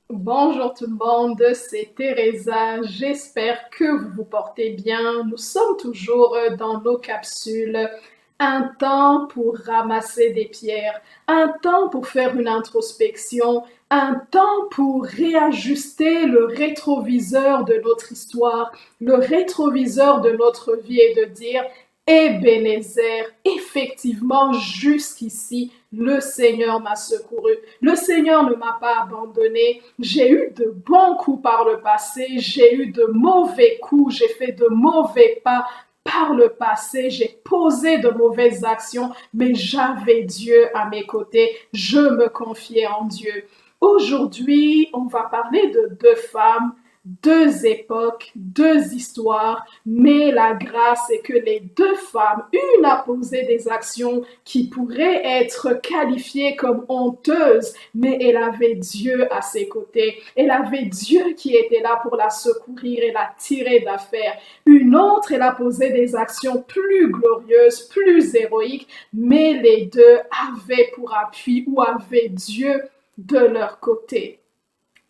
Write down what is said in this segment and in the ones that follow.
Bonjour tout le monde, c'est Teresa. J'espère que vous vous portez bien. Nous sommes toujours dans nos capsules. Un temps pour ramasser des pierres, un temps pour faire une introspection, un temps pour réajuster le rétroviseur de notre histoire, le rétroviseur de notre vie et de dire, Ebenezer, effectivement, jusqu'ici, le Seigneur m'a secouru. Le Seigneur ne m'a pas abandonné. J'ai eu de bons coups par le passé. J'ai eu de mauvais coups. J'ai fait de mauvais pas par le passé. J'ai posé de mauvaises actions, mais j'avais Dieu à mes côtés. Je me confiais en Dieu. Aujourd'hui, on va parler de deux femmes, deux époques, deux histoires, mais la grâce est que les deux femmes, une a posé des actions qui pourraient être qualifiées comme honteuses, mais elle avait Dieu à ses côtés. Elle avait Dieu qui était là pour la secourir et la tirer d'affaire. Une autre, elle a posé des actions plus glorieuses, plus héroïques, mais les deux avaient pour appui ou avaient Dieu de leur côté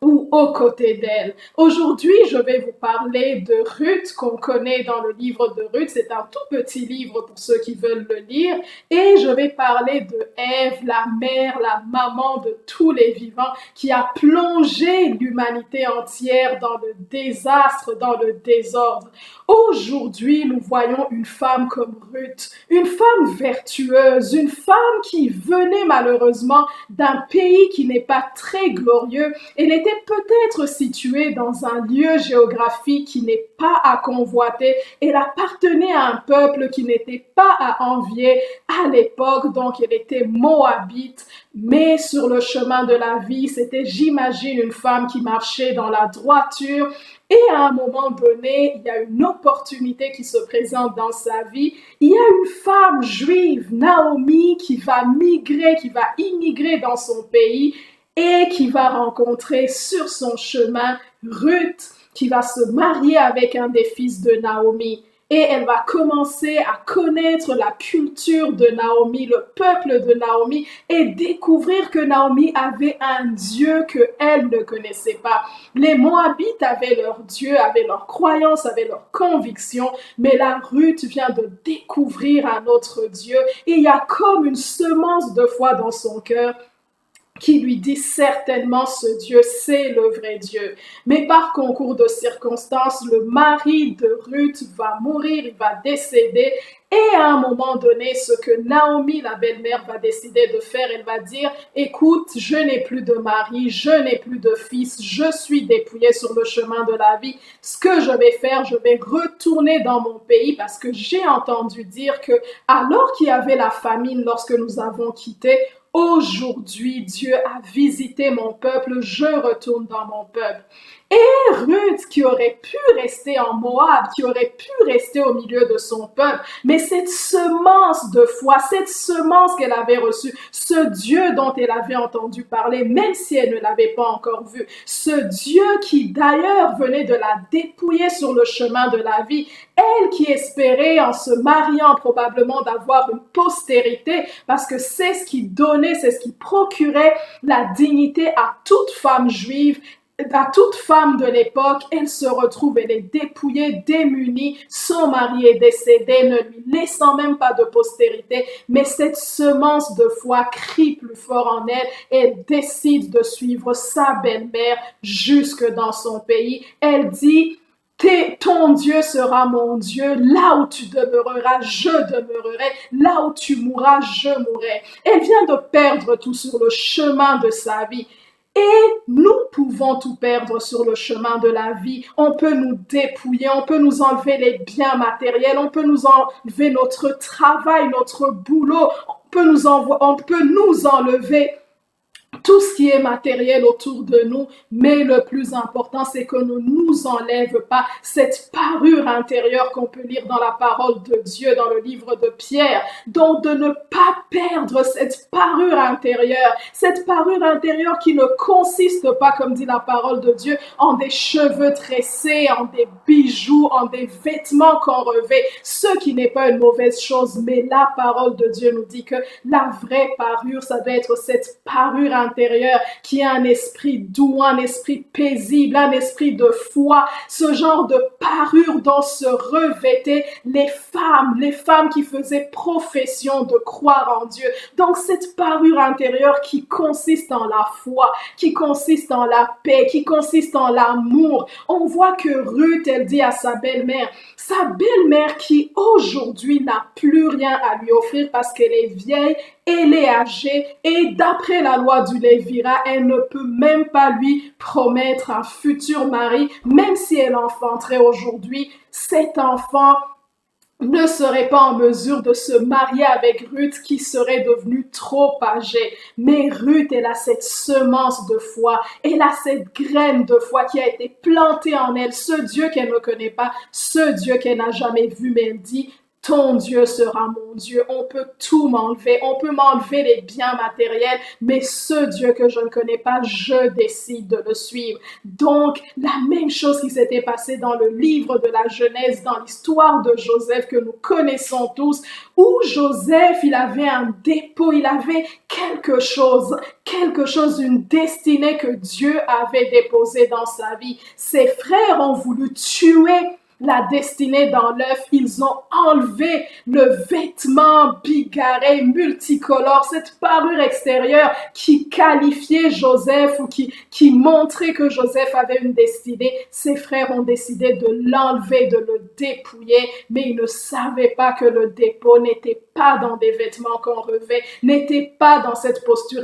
ou aux côtés d'elle. Aujourd'hui, je vais vous parler de Ruth qu'on connaît dans le livre de Ruth. C'est un tout petit livre pour ceux qui veulent le lire. Et je vais parler de Ève, la mère, la maman de tous les vivants qui a plongé l'humanité entière dans le désastre, dans le désordre. Aujourd'hui, nous voyons une femme comme Ruth, une femme vertueuse, une femme qui venait malheureusement d'un pays qui n'est pas très glorieux. Elle était peut-être située dans un lieu géographique qui n'est pas à convoiter. Elle appartenait à un peuple qui n'était pas à envier à l'époque, donc elle était moabite. Mais sur le chemin de la vie, c'était, j'imagine, une femme qui marchait dans la droiture. Et à un moment donné, il y a une opportunité qui se présente dans sa vie. Il y a une femme juive, Naomi, qui va migrer, qui va immigrer dans son pays et qui va rencontrer sur son chemin Ruth, qui va se marier avec un des fils de Naomi. Et elle va commencer à connaître la culture de Naomi, le peuple de Naomi, et découvrir que Naomi avait un Dieu qu'elle ne connaissait pas. Les Moabites avaient leur Dieu, avaient leurs croyances, avaient leurs convictions, mais la Ruth vient de découvrir un autre Dieu, et il y a comme une semence de foi dans son cœur qui lui dit certainement ce Dieu, c'est le vrai Dieu. Mais par concours de circonstances, le mari de Ruth va mourir, il va décéder. Et à un moment donné, ce que Naomi, la belle-mère, va décider de faire, elle va dire, écoute, je n'ai plus de mari, je n'ai plus de fils, je suis dépouillée sur le chemin de la vie. Ce que je vais faire, je vais retourner dans mon pays parce que j'ai entendu dire que alors qu'il y avait la famine lorsque nous avons quitté, aujourd'hui, Dieu a visité mon peuple, je retourne dans mon peuple. Et Ruth, qui aurait pu rester en Moab, qui aurait pu rester au milieu de son peuple, mais cette semence de foi, cette semence qu'elle avait reçue, ce Dieu dont elle avait entendu parler, même si elle ne l'avait pas encore vu, ce Dieu qui d'ailleurs venait de la dépouiller sur le chemin de la vie, elle qui espérait en se mariant probablement d'avoir une postérité, parce que c'est ce qui donnait, c'est ce qui procurait la dignité à toute femme juive, à toute femme de l'époque. Elle se retrouve, elle est dépouillée, démunie, son mari est décédé, ne lui laissant même pas de postérité, mais cette semence de foi crie plus fort en elle, elle décide de suivre sa belle-mère jusque dans son pays. Elle dit, ton Dieu sera mon Dieu, là où tu demeureras, je demeurerai, là où tu mourras, je mourrai. Elle vient de perdre tout sur le chemin de sa vie. Et nous pouvons tout perdre sur le chemin de la vie. On peut nous dépouiller, on peut nous enlever les biens matériels, on peut nous enlever notre travail, notre boulot, on peut nous enlever tout ce qui est matériel autour de nous, mais le plus important, c'est que ne nous enlève pas cette parure intérieure qu'on peut lire dans la parole de Dieu, dans le livre de Pierre. Donc, de ne pas perdre cette parure intérieure qui ne consiste pas, comme dit la parole de Dieu, en des cheveux tressés, en des bijoux, en des vêtements qu'on revêt, ce qui n'est pas une mauvaise chose, mais la parole de Dieu nous dit que la vraie parure, ça doit être cette parure intérieur, qui a un esprit doux, un esprit paisible, un esprit de foi, ce genre de parure dont se revêtaient les femmes qui faisaient profession de croire en Dieu. Donc cette parure intérieure qui consiste en la foi, qui consiste en la paix, qui consiste en l'amour. On voit que Ruth, elle dit à sa belle-mère qui aujourd'hui n'a plus rien à lui offrir parce qu'elle est vieille, elle est âgée et d'après la loi du Lévira, elle ne peut même pas lui promettre un futur mari, même si elle enfanterait aujourd'hui. Cet enfant ne serait pas en mesure de se marier avec Ruth qui serait devenue trop âgée. Mais Ruth, elle a cette semence de foi, elle a cette graine de foi qui a été plantée en elle, ce Dieu qu'elle ne connaît pas, ce Dieu qu'elle n'a jamais vu, mais elle dit, ton Dieu sera mon Dieu. On peut tout m'enlever. On peut m'enlever les biens matériels, mais ce Dieu que je ne connais pas, je décide de le suivre. Donc, la même chose qui s'était passée dans le livre de la Genèse, dans l'histoire de Joseph que nous connaissons tous, où Joseph, il avait un dépôt, il avait quelque chose, une destinée que Dieu avait déposée dans sa vie. Ses frères ont voulu tuer la destinée dans l'œuf, ils ont enlevé le vêtement bigarré, multicolore, cette parure extérieure qui qualifiait Joseph ou qui montrait que Joseph avait une destinée. Ses frères ont décidé de l'enlever, de le dépouiller, mais ils ne savaient pas que le dépôt n'était pas dans des vêtements qu'on revêt, n'était pas dans cette posture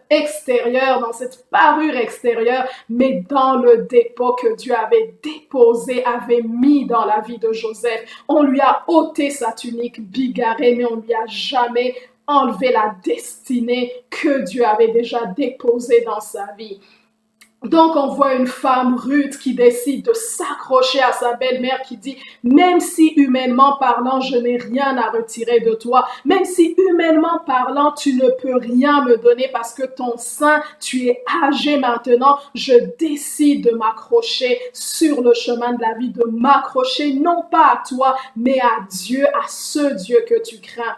extérieure, dans cette parure extérieure, mais dans le dépôt que Dieu avait déposé, avait mis dans la vie de Joseph. On lui a ôté sa tunique bigarrée, mais on lui a jamais enlevé la destinée que Dieu avait déjà déposée dans sa vie. Donc, on voit une femme Ruth qui décide de s'accrocher à sa belle-mère qui dit, même si humainement parlant, je n'ai rien à retirer de toi, même si humainement parlant, tu ne peux rien me donner parce que ton sein, tu es âgé maintenant, je décide de m'accrocher sur le chemin de la vie, de m'accrocher non pas à toi, mais à Dieu, à ce Dieu que tu crains.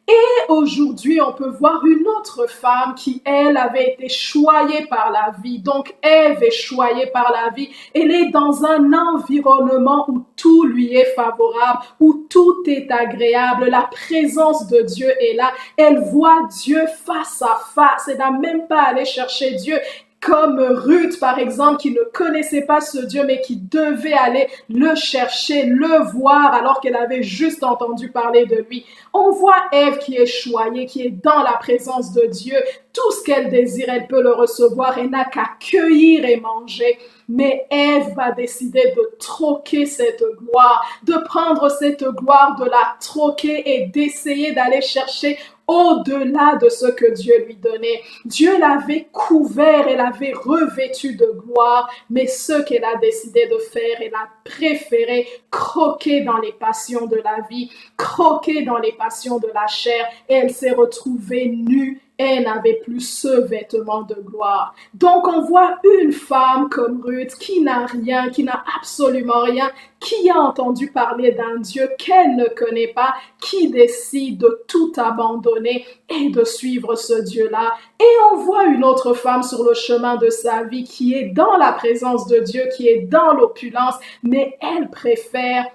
Et aujourd'hui, on peut voir une autre femme qui, elle, avait été choyée par la vie. Donc, Ève est choyée par la vie. Elle est dans un environnement où tout lui est favorable, où tout est agréable. La présence de Dieu est là. Elle voit Dieu face à face. Elle n'a même pas allé chercher Dieu. Comme Ruth, par exemple, qui ne connaissait pas ce Dieu, mais qui devait aller le chercher, le voir, alors qu'elle avait juste entendu parler de lui. On voit Ève qui est choyée, qui est dans la présence de Dieu. Tout ce qu'elle désire, elle peut le recevoir et n'a qu'à cueillir et manger. Mais Ève va décider de troquer cette gloire, de prendre cette gloire, de la troquer et d'essayer d'aller chercher au-delà de ce que Dieu lui donnait. Dieu l'avait couvert, elle avait revêtu de gloire, mais ce qu'elle a décidé de faire, elle a préféré croquer dans les passions de la vie, croquer dans les passions de la chair, et elle s'est retrouvée nue. Elle n'avait plus ce vêtement de gloire. Donc on voit une femme comme Ruth qui n'a rien, qui n'a absolument rien, qui a entendu parler d'un Dieu qu'elle ne connaît pas, qui décide de tout abandonner et de suivre ce Dieu-là. Et on voit une autre femme sur le chemin de sa vie qui est dans la présence de Dieu, qui est dans l'opulence, mais elle préfère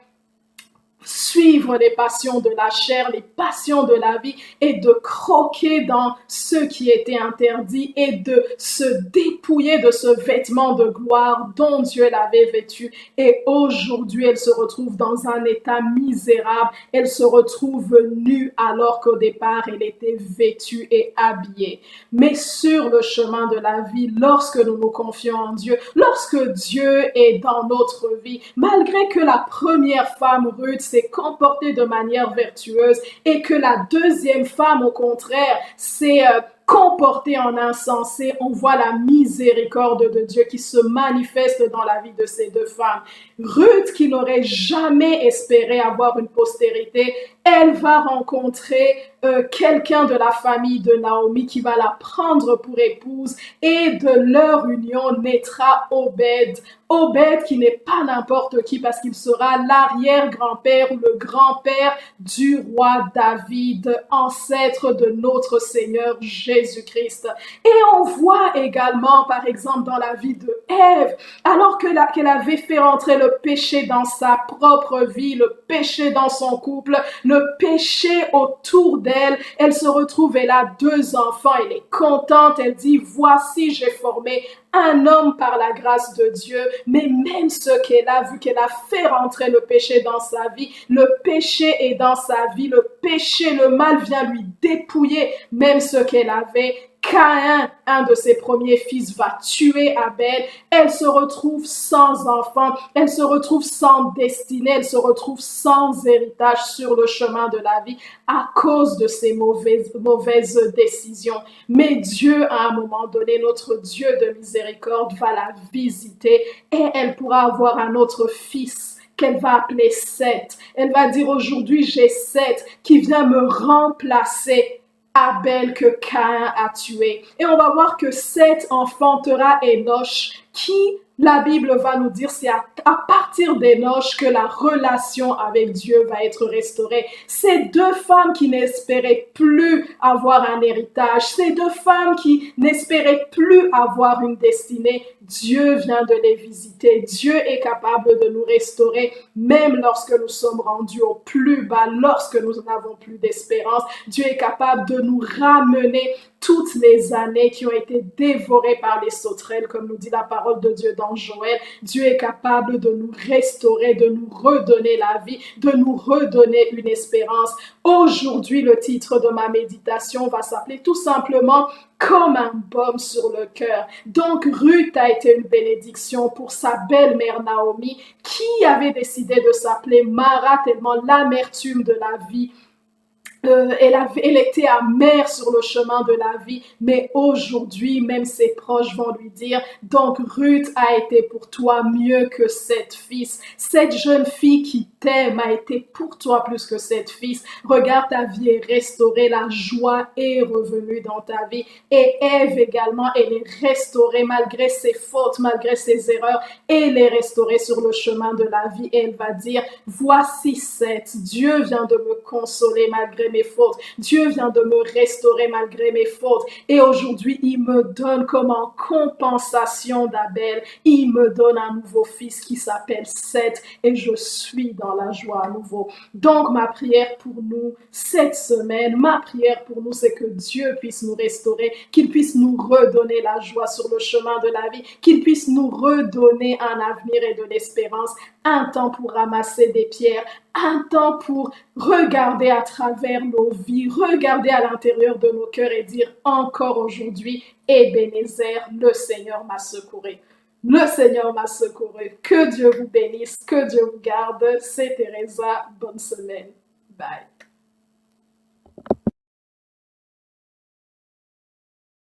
suivre les passions de la chair, les passions de la vie et de croquer dans ce qui était interdit et de se dépouiller de ce vêtement de gloire dont Dieu l'avait vêtu. Et aujourd'hui, elle se retrouve dans un état misérable. Elle se retrouve nue alors qu'au départ, elle était vêtue et habillée. Mais sur le chemin de la vie, lorsque nous nous confions en Dieu, lorsque Dieu est dans notre vie, malgré que la première femme Ruth s'est comportée de manière vertueuse et que la deuxième femme, au contraire, s'est comportée en insensé, on voit la miséricorde de Dieu qui se manifeste dans la vie de ces deux femmes. Ruth, qui n'aurait jamais espéré avoir une postérité, elle va rencontrer quelqu'un de la famille de Naomi qui va la prendre pour épouse et de leur union naîtra Obed. Obed qui n'est pas n'importe qui parce qu'il sera l'arrière-grand-père ou le grand-père du roi David, ancêtre de notre Seigneur Jésus-Christ. Et on voit également, par exemple, dans la vie de Ève, alors qu'elle avait fait rentrer le péché dans sa propre vie, le péché dans son couple, le péché autour d'elle, elle se retrouve, elle a 2 enfants, elle est contente, elle dit, voici, j'ai formé un homme par la grâce de Dieu, mais même ce qu'elle a vu, qu'elle a fait rentrer le péché dans sa vie, le péché est dans sa vie, le péché, le mal vient lui dépouiller même ce qu'elle avait. Caïn, un de ses premiers fils, va tuer Abel. Elle se retrouve sans enfant, elle se retrouve sans destinée, elle se retrouve sans héritage sur le chemin de la vie à cause de ses mauvaises décisions. Mais Dieu, à un moment donné, notre Dieu de miséricorde, va la visiter et elle pourra avoir un autre fils qu'elle va appeler Seth. Elle va dire aujourd'hui, j'ai Seth qui vient me remplacer. Abel que Caïn a tué. Et on va voir que Seth enfantera Enoch, qui, la Bible va nous dire, c'est à partir d'Enoch que la relation avec Dieu va être restaurée. Ces 2 femmes qui n'espéraient plus avoir un héritage, ces 2 femmes qui n'espéraient plus avoir une destinée, Dieu vient de les visiter. Dieu est capable de nous restaurer, même lorsque nous sommes rendus au plus bas, lorsque nous n'avons plus d'espérance. Dieu est capable de nous ramener toutes les années qui ont été dévorées par les sauterelles, comme nous dit la parole de Dieu dans Joël. Dieu est capable de nous restaurer, de nous redonner la vie, de nous redonner une espérance. Aujourd'hui, le titre de ma méditation va s'appeler tout simplement comme un baume sur le cœur. Donc, Ruth a été une bénédiction pour sa belle-mère Naomi, qui avait décidé de s'appeler Mara, tellement l'amertume de la vie elle était amère sur le chemin de la vie, mais aujourd'hui, même ses proches vont lui dire, donc Ruth a été pour toi mieux que cette fils. Cette jeune fille qui t'aime a été pour toi plus que cette fils. Regarde, ta vie est restaurée, la joie est revenue dans ta vie. Et Ève également, elle est restaurée malgré ses fautes, malgré ses erreurs. Elle est restaurée sur le chemin de la vie et elle va dire, voici Seth, Dieu vient de me consoler malgré mes fautes. Dieu vient de me restaurer malgré mes fautes. Et aujourd'hui, il me donne comme en compensation d'Abel, il me donne un nouveau fils qui s'appelle Seth et je suis dans la joie à nouveau. Donc, ma prière pour nous cette semaine, ma prière pour nous, c'est que Dieu puisse nous restaurer, qu'il puisse nous redonner la joie sur le chemin de la vie, qu'il puisse nous redonner un avenir et de l'espérance, un temps pour ramasser des pierres, un temps pour regarder à travers nos vies, regarder à l'intérieur de nos cœurs et dire encore aujourd'hui, Ebenezer, le Seigneur m'a secouru. Le Seigneur m'a secouru. Que Dieu vous bénisse, que Dieu vous garde. C'est Teresa. Bonne semaine. Bye.